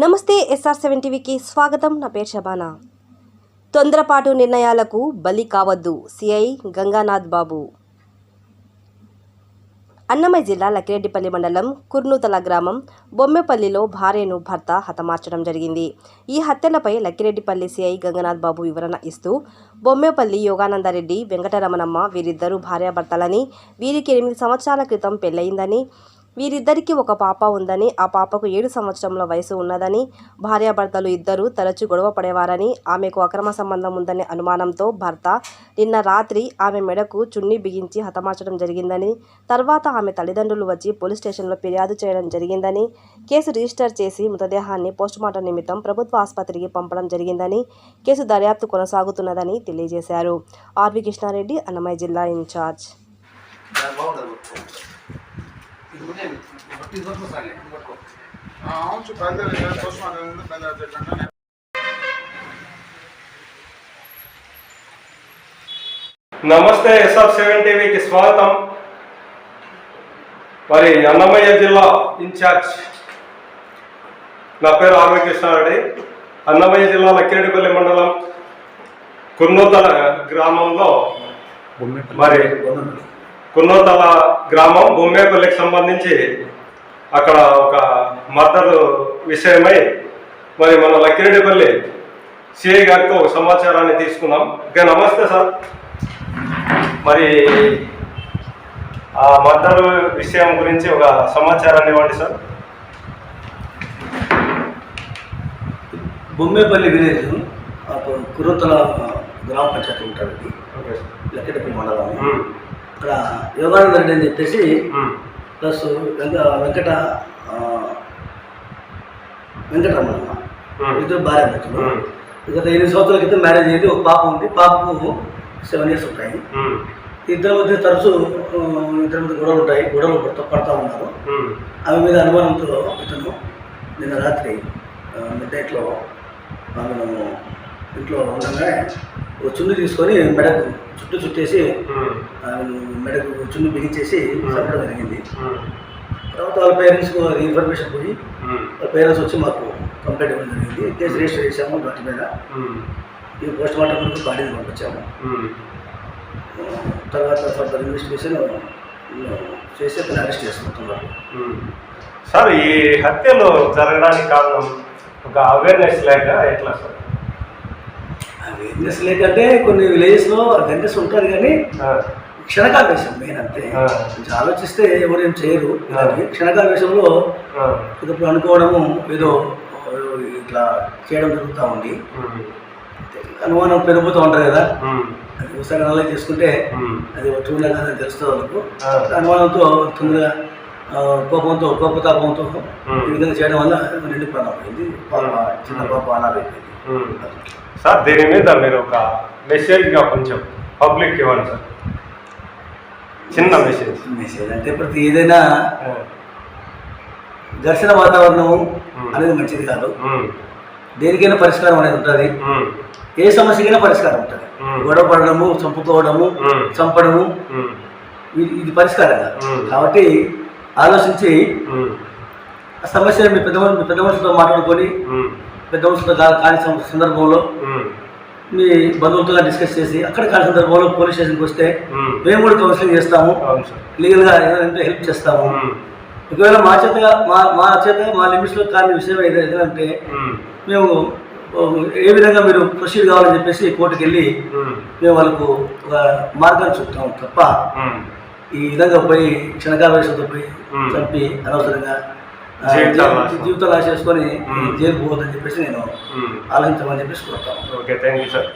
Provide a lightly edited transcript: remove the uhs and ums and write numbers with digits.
నమస్తే SR7 టీవీకి స్వాగతం. నా పేరు శబానా. తొందరపాటు నిర్ణయాలకు బలి కావద్దు. సిఐ గంగానాథ్ బాబు. అన్నమయ్య జిల్లా లక్కిరెడ్డిపల్లి మండలం కుర్నూతల గ్రామం బొమ్మెపల్లిలో భార్యను భర్త హతమార్చడం జరిగింది. ఈ హత్యలపై లక్కిరెడ్డిపల్లి సిఐ గంగానాథ్ బాబు వివరణ ఇస్తూ, బొమ్మెపల్లి యోగానందరెడ్డి, వెంకటరమణమ్మ వీరిద్దరూ భార్యాభర్తలని, వీరికి 8 సంవత్సరాల క్రితం పెళ్లయిందని, వీరిద్దరికీ ఒక పాప ఉందని, ఆ పాపకు 7 సంవత్సరముల వయసు ఉన్నదని, భార్యాభర్తలు ఇద్దరూ తరచూ గొడవ పడేవారని, ఆమెకు అక్రమ సంబంధం ఉందనే అనుమానంతో భర్త నిన్న రాత్రి ఆమె మెడకు చున్నీ బిగించి హతమార్చడం జరిగిందని, తర్వాత ఆమె తల్లిదండ్రులు వచ్చి పోలీస్ స్టేషన్లో ఫిర్యాదు చేయడం జరిగిందని, కేసు రిజిస్టర్ చేసి మృతదేహాన్ని పోస్టుమార్టం నిమిత్తం ప్రభుత్వ ఆసుపత్రికి పంపడం జరిగిందని, కేసు దర్యాప్తు కొనసాగుతున్నదని తెలియజేశారు. ఆర్వి కృష్ణారెడ్డి, అన్నమయ్య జిల్లా ఇన్ఛార్జ్. నమస్తే. SR7 టీవీకి స్వాగతం. మరి అన్నమయ్య జిల్లా ఇన్ఛార్జ్, నా పేరు ఆర్వి కృష్ణారెడ్డి. అన్నమయ్య జిల్లా లక్కిరెడ్డిపల్లి మండలం కుర్నూతల గ్రామంలో, మరి కుర్నూతల గ్రామం బొమ్మేపల్లికి సంబంధించి అక్కడ ఒక మర్డర్ విషయమై మరి మన లక్కిరెడ్డిపల్లి సిఐ గారితో ఒక సమాచారాన్ని తీసుకున్నాం. ఇంకా నమస్తే సార్. మరి ఆ మర్డర్ విషయం గురించి ఒక సమాచారాన్ని ఇవ్వండి సార్. బొమ్మేపల్లి విలేజ్ కుర్నూతల గ్రామ పంచాయతీ ఉంటుంది, లక్కిరెడ్డిపల్లి మండలం. అక్కడ యోగానంద రెడ్డి అని చెప్పేసి ప్లస్ వెంకటరమణమ్మ ఇద్దరు భార్య భర్తలు. గత 8 సంవత్సరాల క్రితం మ్యారేజ్ అయ్యింది. ఒక పాప ఉంది. పాపకు 7 years ఉంటాయి. ఇద్దరి మధ్య తరచూ గొడవలు ఉంటాయి. గొడవలు పడతా ఉన్నారు. ఆమె మీద అనుమానంతో ఇతను నిన్న రాత్రి మిడ్నైట్లో ఆమెను ఇంట్లో ఉండగానే ఒక చున్ని తీసుకొని మెడకు చుట్టేసి మెడకు చున్ని బిగించేసి చంపడం జరిగింది. తర్వాత వాళ్ళ పేరెంట్స్కు ఇన్ఫర్మేషన్ పోయి వాళ్ళ పేరెంట్స్ వచ్చి మాకు కంప్లైంట్ ఇవ్వడం జరిగింది. కేసు రిజిస్టర్ చేసాము. వాటి మీద ఈ పోస్ట్ మార్టం వరకు బాడీని పంపించాము. తర్వాత ఫర్దర్ ఇన్వెస్టిగేషన్ చేసి అతను అరెస్ట్ చేసుకుంటున్నారు. సార్, ఈ హత్యలు జరగడానికి కారణం ఒక అవేర్నెస్ లేక ఎట్లా సార్? అవేర్నెస్ లేకంటే కొన్ని విలేజెస్లో అవేర్నెస్ ఉంటుంది, కానీ క్షణకావేశం మెయిన్ అంతే. కొంచెం ఆలోచిస్తే ఎవరేం చేయరు. క్షణకావేశంలో ఇప్పుడు అనుకోవడము ఏదో ఇట్లా చేయడం జరుగుతూ ఉంది. అనుమానం పెరుగుతూ ఉంటారు కదా, అది ఒకసారి అనలైజ్ చేసుకుంటే అది ట్రూలా కదా తెలుస్తుంది వాళ్ళకు. అనుమానంతో తొందరగా కోపతాపంతో ఈ విధంగా చేయడం వల్ల 2 ప్రాణాలు పోయింది. చిన్న పాప అనాథైపోయింది. సార్, దీని మీద మీరు ఒక మెసేజ్గా కొంచెం పబ్లిక్ ఇవ్వండి సార్. చిన్న మెసేజ్ అంటే ప్రతి ఏదైనా ఘర్షణ వాతావరణం అనేది మంచిది కాదు. దేనికైనా పరిష్కారం అనేది ఉంటుంది. ఏ సమస్యకైనా పరిష్కారం ఉంటుంది. గొడవ పడడము, చంపుకోవడము, చంపడము ఇది పరిష్కారం కాదు. కాబట్టి ఆలోచించి ఆ సమస్యను మీ పెద్ద మనుషులతో మాట్లాడుకొని, పెద్ద మనుషులతో కాని సందర్భంలో మీ బంధువులతో డిస్కస్ చేసి, అక్కడ కాని సందర్భంలో పోలీస్ స్టేషన్కి వస్తే మేము కూడా కౌన్సిలింగ్ చేస్తాము, లీగల్గా ఏదైనా హెల్ప్ చేస్తాము. ఒకవేళ మా చేత మా లిమిట్స్లో కాని విషయం ఏదంటే మేము ఏ విధంగా మీరు ప్రొసీడ్ కావాలని చెప్పేసి కోర్టుకు వెళ్ళి మేము వాళ్ళకు ఒక మార్గాన్ని చూపుతాము తప్ప ఈ విధంగా పోయి క్షణకావేశంతో పోయి చంపి అనవసరంగా జీవితాలు ఆశ చేసుకొని జైలు పోవద్దని చెప్పేసి నేను ఆలోచించమని చెప్పేసి కోరుతాను. Okay, thank you sir.